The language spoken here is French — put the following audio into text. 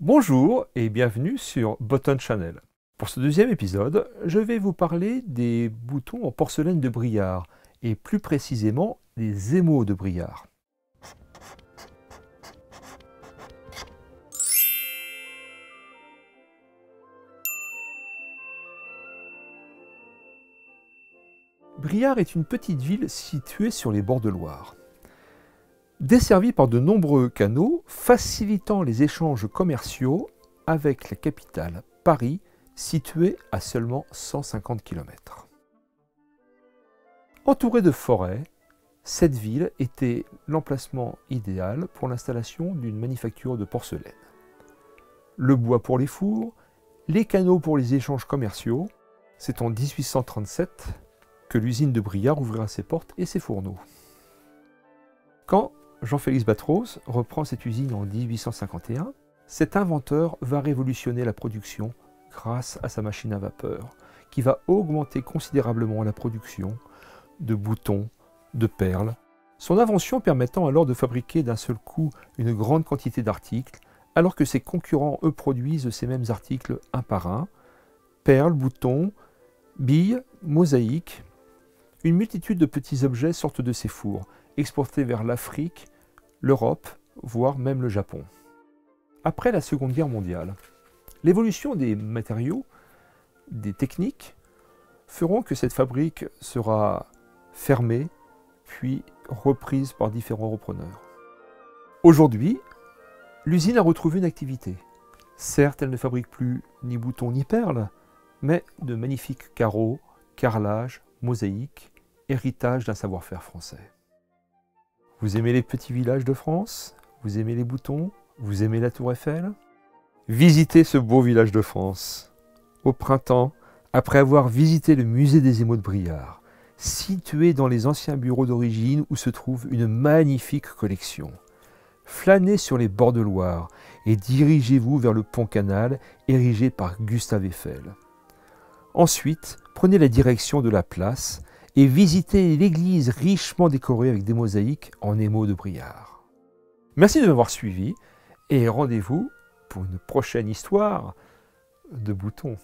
Bonjour et bienvenue sur Button Channel. Pour ce deuxième épisode, je vais vous parler des boutons en porcelaine de Briare, et plus précisément des émaux de Briare. Briare est une petite ville située sur les bords de Loire. Desservie par de nombreux canaux, facilitant les échanges commerciaux avec la capitale, Paris, située à seulement 150 km. Entourée de forêts, cette ville était l'emplacement idéal pour l'installation d'une manufacture de porcelaine. Le bois pour les fours, les canaux pour les échanges commerciaux, c'est en 1837 que l'usine de Briare ouvrira ses portes et ses fourneaux. Quand Jean-Félix Batros reprend cette usine en 1851, cet inventeur va révolutionner la production grâce à sa machine à vapeur, qui va augmenter considérablement la production de boutons, de perles, son invention permettant alors de fabriquer d'un seul coup une grande quantité d'articles, alors que ses concurrents, eux, produisent ces mêmes articles un par un, perles, boutons, billes, mosaïques. Une multitude de petits objets sortent de ces fours, exportés vers l'Afrique, l'Europe, voire même le Japon. Après la Seconde Guerre mondiale, l'évolution des matériaux, des techniques, feront que cette fabrique sera fermée, puis reprise par différents repreneurs. Aujourd'hui, l'usine a retrouvé une activité. Certes, elle ne fabrique plus ni boutons ni perles, mais de magnifiques carreaux, carrelages, mosaïques, héritage d'un savoir-faire français. Vous aimez les petits villages de France? Vous aimez les boutons? Vous aimez la Tour Eiffel? Visitez ce beau village de France. Au printemps, après avoir visité le musée des émaux de Briare, situé dans les anciens bureaux d'origine où se trouve une magnifique collection. Flânez sur les bords de Loire et dirigez-vous vers le pont-canal érigé par Gustave Eiffel. Ensuite, prenez la direction de la place et visitez l'église richement décorée avec des mosaïques en émaux de Briare. Merci de m'avoir suivi et rendez-vous pour une prochaine histoire de boutons.